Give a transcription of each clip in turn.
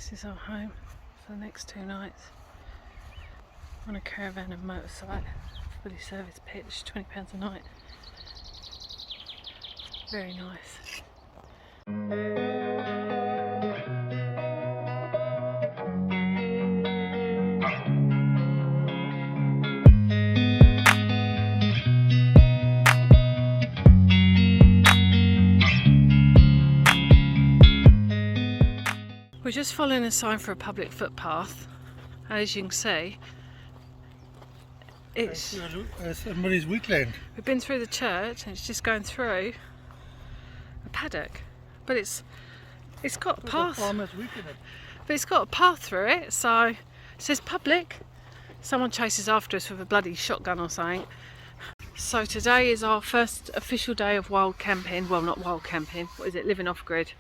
This is our home for the next 2 nights. On a caravan and motorsite, fully serviced pitch, £20 a night. Very nice. We're just following a sign for a public footpath. As you can see, it's somebody's weekend. We've been through the church and it's just going through a paddock, but it's got a path. But it's got a path through it, so it says public. Someone chases after us with a bloody shotgun or something. So today is our first official day of wild camping. Well, not wild camping. What is it? Living off grid.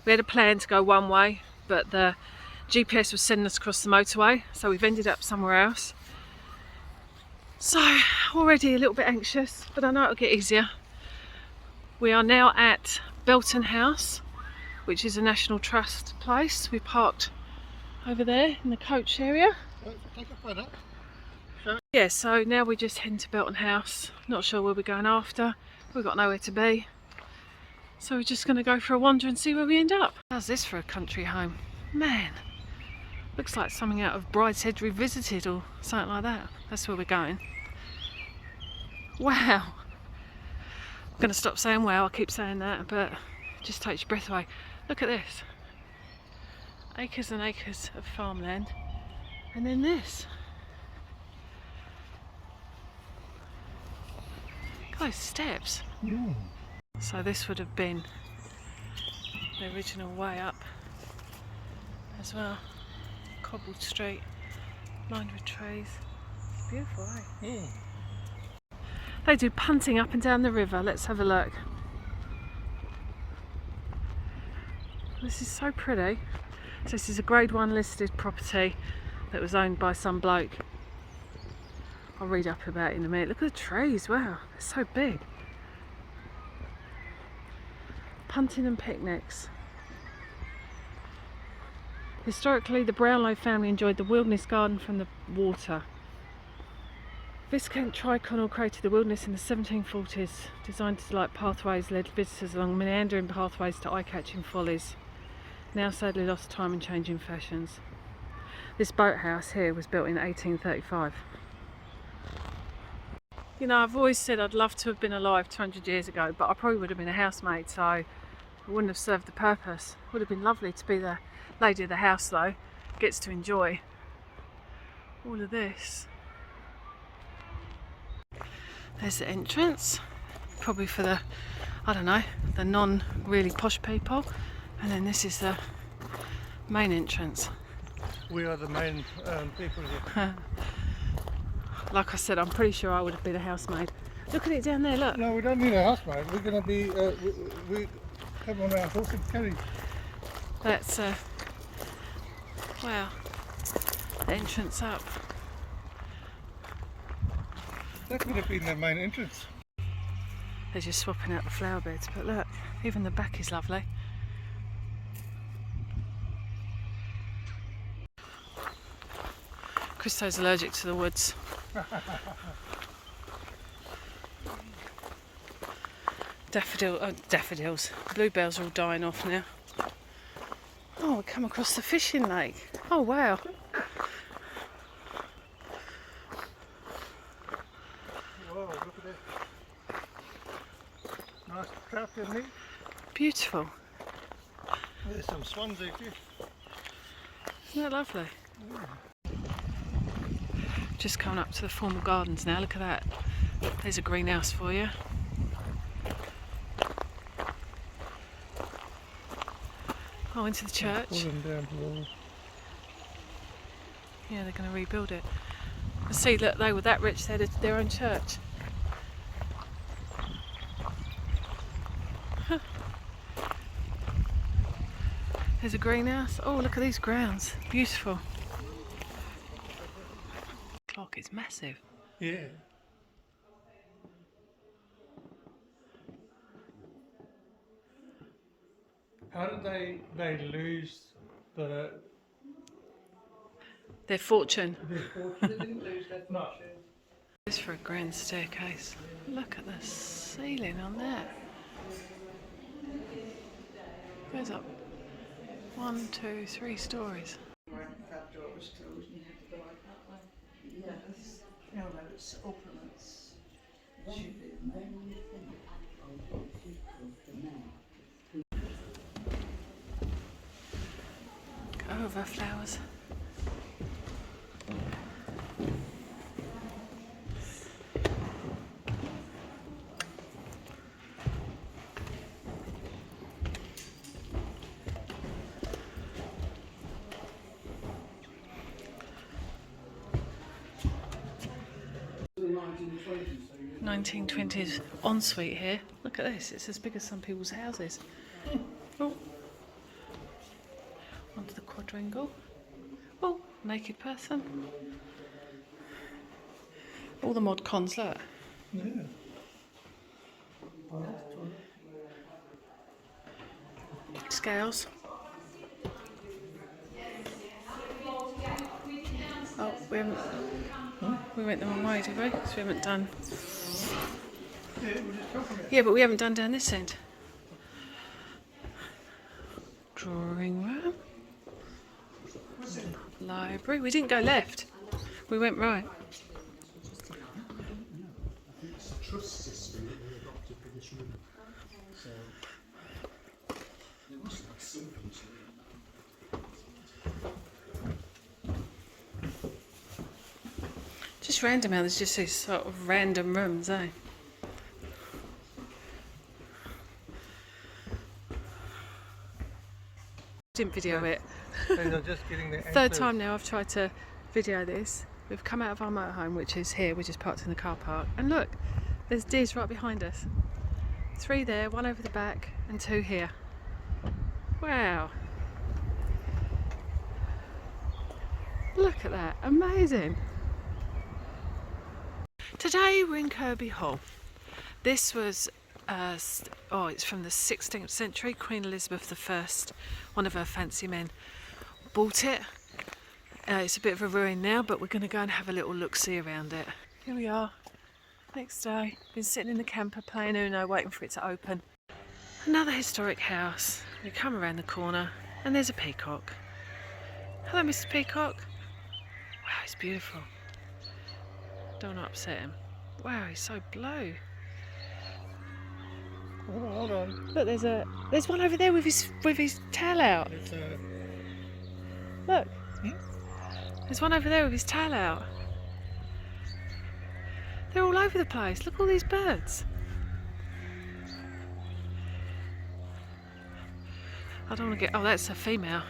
We had a plan to go one way, but the GPS was sending us across the motorway, so we've ended up somewhere else. So already a little bit anxious, but I know it'll get easier. We are now at Belton House, which is a National Trust place. We parked over there in the coach area. Yeah, so now we're just heading to Belton House. Not sure where we're going after. We've got nowhere to be. So we're just going to go for a wander and see where we end up. How's this for a country home? Man, looks like something out of Brideshead Revisited or something like that. That's where we're going. Wow. I'm going to stop saying wow, I keep saying that, but it just takes your breath away. Look at this. Acres and acres of farmland. And then this. Look at those steps. Mm. So this would have been the original way up as well. Cobbled street, lined with trees. It's beautiful, eh? Mm. They do punting up and down the river. Let's have a look. This is so pretty. So this is a grade 1 listed property that was owned by some bloke. I'll read up about it in a minute. Look at the trees, wow, they're so big. Punting and picnics. Historically, the Brownlow family enjoyed the wilderness garden from the water. Viscount Tyrconnell created the wilderness in the 1740s, designed to delight pathways, led visitors along meandering pathways to eye-catching follies, now sadly lost time and changing fashions. This boathouse here was built in 1835. You know, I've always said I'd love to have been alive 200 years ago, but I probably would have been a housemaid, so it wouldn't have served the purpose. It would have been lovely to be the lady of the house though, gets to enjoy all of this. There's the entrance, probably for the, I don't know, the non-really posh people, and then this is the main entrance. We are the main people here. Like I said, I'm pretty sure I would have been a housemaid. Look at it down there, look. No, we don't need a housemaid. We're going to be, we come on our horse and carry. That's, wow, the entrance up. That could have been the main entrance. They're just swapping out the flower beds, but look, even the back is lovely. Christo's allergic to the woods. Daffodils. Bluebells are all dying off now. Oh, we come across the fishing lake. Oh wow. Whoa, look at that. Nice trout in there. Beautiful. There's some swans there too. Isn't that lovely? Yeah. Just coming up to the formal gardens now, look at that. There's a greenhouse for you. Oh, into the church. Yeah, they're going to rebuild it. See, look, they were that rich, they had their own church. Huh. There's a greenhouse. Oh, look at these grounds. Beautiful. Clock is massive. Yeah. How did they lose the Their fortune. Their fortune. They didn't lose their fortune. This for a grand staircase. Look at the ceiling on that. Goes up 1, 2, 3 stories. That door was closed and you had to go out that way. Yes. You know, when it's open, it should be in there. Go over flowers. The 1920s. 1920s ensuite here. Look at this, it's as big as some people's houses. Oh. Onto the quadrangle. Oh, naked person. All the mod cons, look. Yeah. Scales. Oh, we haven't. We went the wrong way, did we? Because we haven't done. Yeah, we're just talking about. Yeah, but we haven't done down this end. Drawing room. Library. We didn't go left. We went right. It's a trust system that they adopted for this room. So there must have something to Just random how there's just these sort of random rooms, eh? Didn't video it. They're just getting the Third time now I've tried to video this. We've come out of our motorhome, which is here. We're just parked in the car park. And look, there's deers right behind us. 3 there, 1 over the back, and 2 here. Wow. Look at that, amazing. Today we're in Kirby Hall. This was, it's from the 16th century. Queen Elizabeth I, one of her fancy men, bought it. It's a bit of a ruin now, but we're going to go and have a little look-see around it. Here we are, next day. Been sitting in the camper playing Uno, waiting for it to open. Another historic house. We come around the corner and there's a peacock. Hello, Mr. Peacock. Wow, he's beautiful. Don't want to upset him. Wow, he's so blue. Hold on. Look, there's one over there with his tail out. It's Look. There's one over there with his tail out. They're all over the place. Look at all these birds. I don't want to get... Oh, that's a female.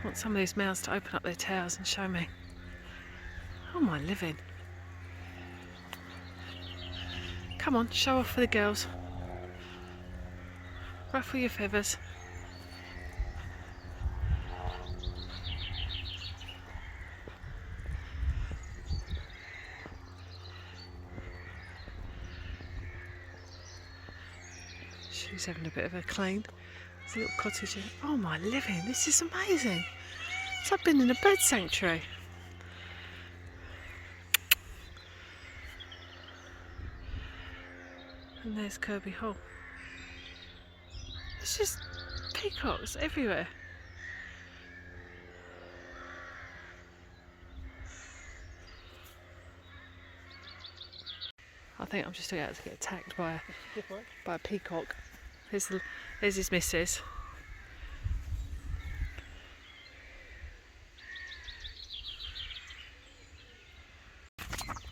I want some of these males to open up their tails and show me. Oh, my living. Come on, show off for the girls. Ruffle your feathers. She's having a bit of a clean. There's a little cottage here. Oh my living, this is amazing. It's like being in a bird sanctuary. And there's Kirby Hall. It's just peacocks everywhere. I think I'm just about to get attacked by a peacock. There's his missus.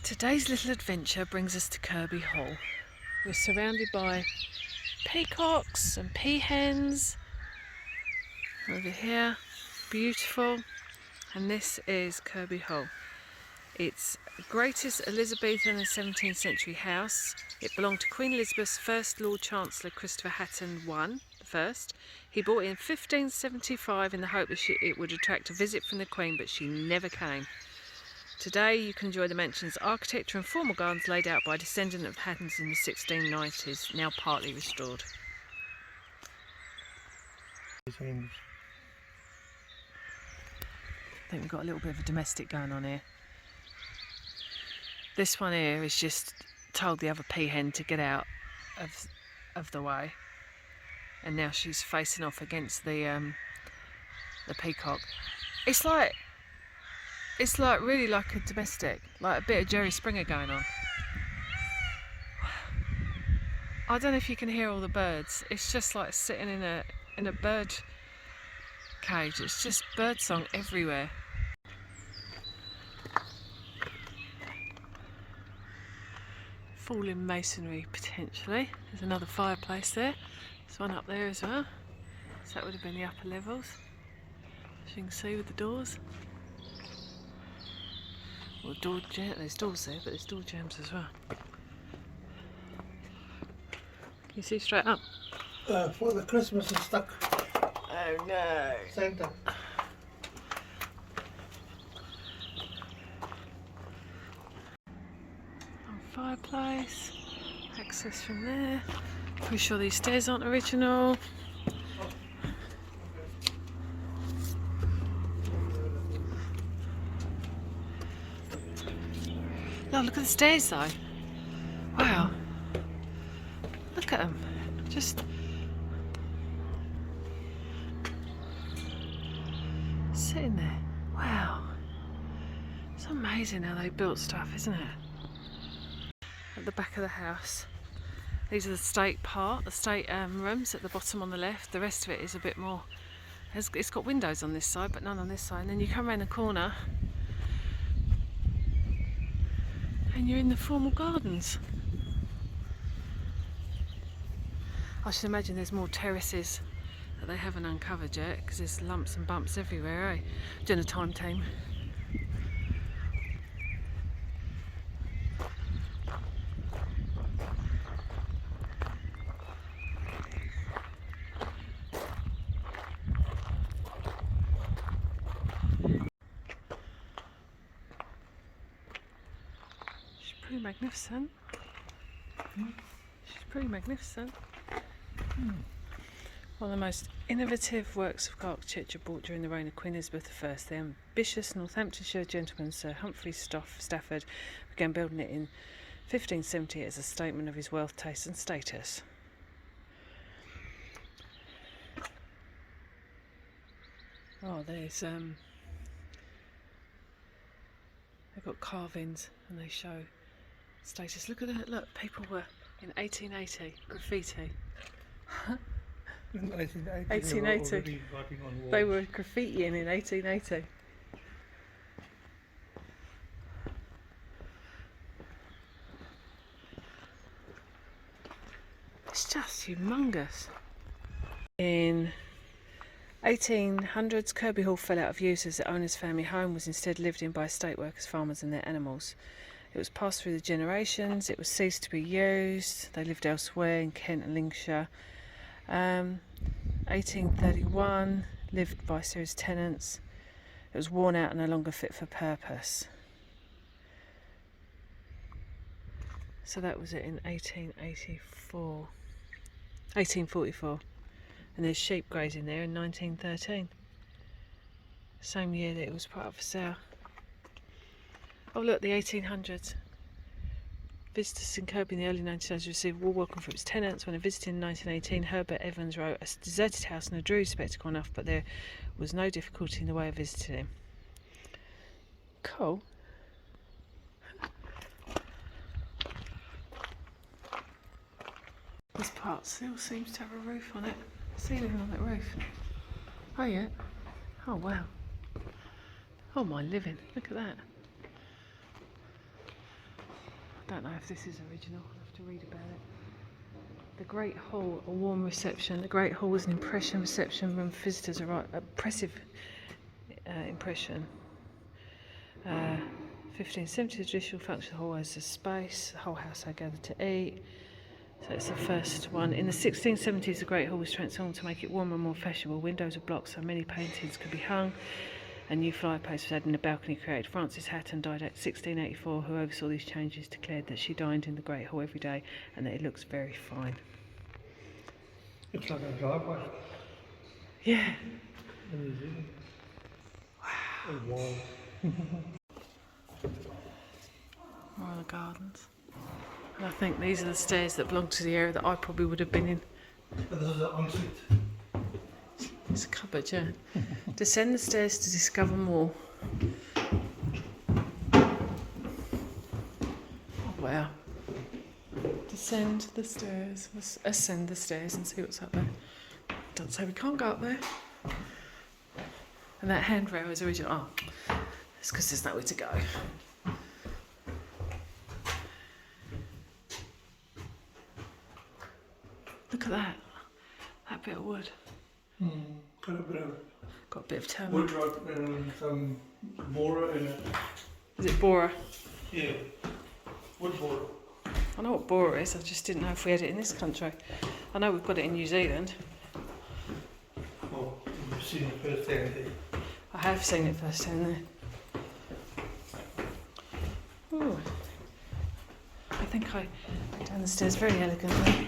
Today's little adventure brings us to Kirby Hall. We're surrounded by peacocks and peahens. Over here, beautiful. And this is Kirby Hall. It's the greatest Elizabethan and 17th century house. It belonged to Queen Elizabeth's first Lord Chancellor Christopher Hatton I, the first. He bought it in 1575 in the hope that it would attract a visit from the Queen, but she never came. Today you can enjoy the mansion's architecture and formal gardens laid out by a descendant of Hattons in the 1690s, now partly restored. I think we've got a little bit of a domestic going on here. This one here is just told the other peahen to get out of the way, and now she's facing off against the peacock. It's like really like a domestic, like a bit of Jerry Springer going on. I don't know if you can hear all the birds. It's just like sitting in a bird cage. It's just bird song everywhere. Fallen masonry potentially. There's another fireplace there. There's one up there as well. So that would have been the upper levels, as you can see with the doors. Well, there's doors there, but there's door jambs as well. Can you see straight up? For the Christmas is stuck. Oh no! Santa. Fireplace, access from there. Pretty sure these stairs aren't original. No, look at the stairs though. Wow. Look at them. Just sitting there. Wow. It's amazing how they built stuff, isn't it? At the back of the house. These are the state rooms at the bottom on the left. The rest of it is a bit more, it's got windows on this side but none on this side, and then you come around the corner and you're in the formal gardens. I should imagine there's more terraces that they haven't uncovered yet, because there's lumps and bumps everywhere, eh? Doing a time team. Pretty magnificent. She's pretty magnificent. One of the most innovative works of architecture bought during the reign of Queen Elizabeth I, the ambitious Northamptonshire gentleman Sir Humphrey Stafford began building it in 1570 as a statement of his wealth, taste and status. Oh, there's they've got carvings and they show status. Look at that, look, people were in 1880, graffiti. 1880. They were graffitiing in 1880. It's just humongous. In 1800s, Kirby Hall fell out of use as the owner's family home was instead lived in by estate workers, farmers and their animals. It was passed through the generations, it was ceased to be used, they lived elsewhere in Kent and Lincolnshire. 1831, lived by a series of tenants. It was worn out and no longer fit for purpose. So that was it in 1844. And there's sheep grazing there in 1913. Same year that it was put up for sale. Oh look, the 1800s. Visitors in Kirby in the early 1900s received a warm welcome from its tenants. When I visited in 1918, Herbert Evans wrote, "A deserted house and a dreary spectacle enough, but there was no difficulty in the way of visiting him." Cool. This part still seems to have a roof on it. Ceiling on that roof. Oh yeah. Oh wow. Oh my living. Look at that. I don't know if this is original. I'll have to read about it. The Great Hall, a warm reception. The Great Hall was an impression reception room for visitors. Impressive impression. 1570, the traditional function of the hall as a space. The whole house I gathered to eat. So it's the first one. In the 1670s, the Great Hall was transformed to make it warmer and more fashionable. Windows were blocked so many paintings could be hung. A new fireplace was added in the balcony created. Frances Hatton died at 1684, who oversaw these changes, declared that she dined in the Great Hall every day and that it looks very fine. It's like a driveway. Yeah. In New Zealand. Wow. Oh, wow. More of the gardens. And I think these are the stairs that belong to the area that I probably would have been in. This is the ensuite. It's a cupboard, yeah. Descend the stairs to discover more. Wow. Descend the stairs. Let's ascend the stairs and see what's up there. Don't say we can't go up there. And that handrail is original. Oh, it's because there's nowhere to go. Look at that. That bit of wood. Got a bit of Got a bit of termite. wood rot and some borer in it. Is it borer? Yeah, wood borer. I know what borer is, I just didn't know if we had it in this country. I know we've got it in New Zealand. Oh, you've seen it first hand here. I have seen it first hand there. Ooh. I think I went down the stairs very elegantly.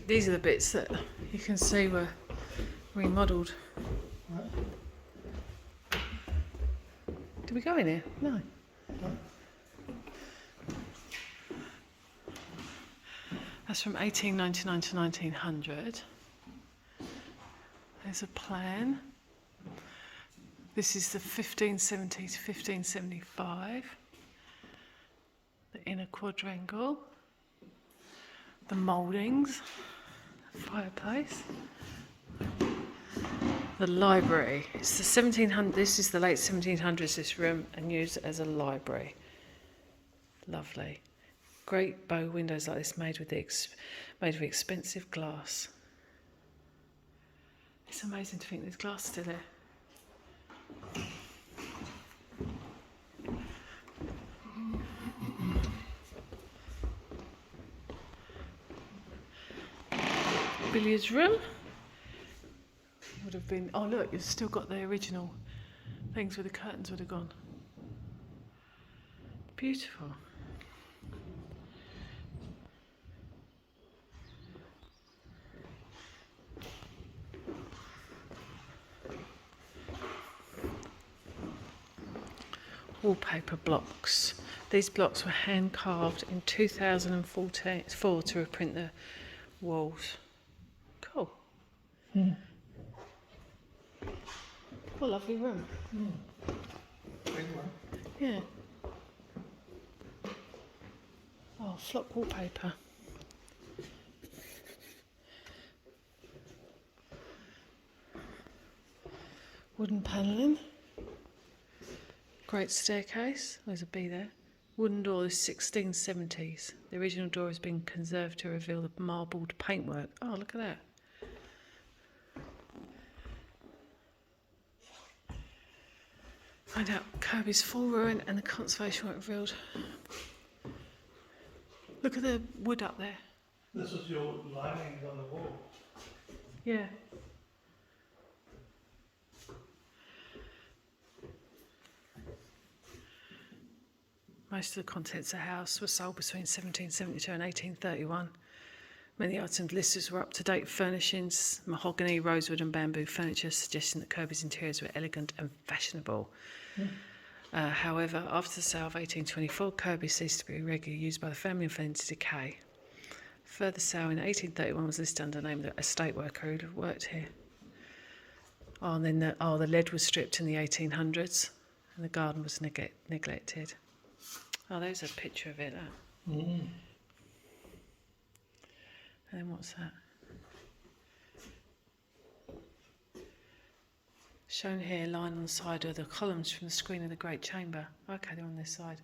These are the bits that you can see were remodelled. Right. Did we go in here? No. That's from 1899 to 1900. There's a plan. This is the 1570 to 1575. The inner quadrangle. The mouldings. The fireplace. The library. It's the 1700. This is the late 1700s. This room, and used as a library. Lovely. Great bow windows like this made with expensive glass. It's amazing to think there's glass still there. Billiards room. Would have been. Oh look, you've still got the original things where the curtains would have gone. Beautiful. Wallpaper blocks. These blocks were hand carved in 2004 to reprint the walls. Cool. What a lovely room. Big one. Yeah. Oh, flock wallpaper. Wooden panelling. Great staircase. There's a B there. Wooden door is 1670s. The original door has been conserved to reveal the marbled paintwork. Oh, look at that. Find out Kirby's full ruin and the conservation work revealed. Look at the wood up there. This is your linings on the wall. Yeah. Most of the contents of the house were sold between 1772 and 1831. Many items listed were up-to-date furnishings, mahogany, rosewood and bamboo furniture, suggesting that Kirby's interiors were elegant and fashionable. However, after the sale of 1824, Kirby ceased to be regularly used by the family and fell into decay. Further sale in 1831 was listed under the name of the estate worker who worked here. Oh, and then the lead was stripped in the 1800s and the garden was neglected. Oh, there's a picture of it. And then what's that? Shown here, lying on the side of the columns from the screen of the great chamber. Okay, they're on this side.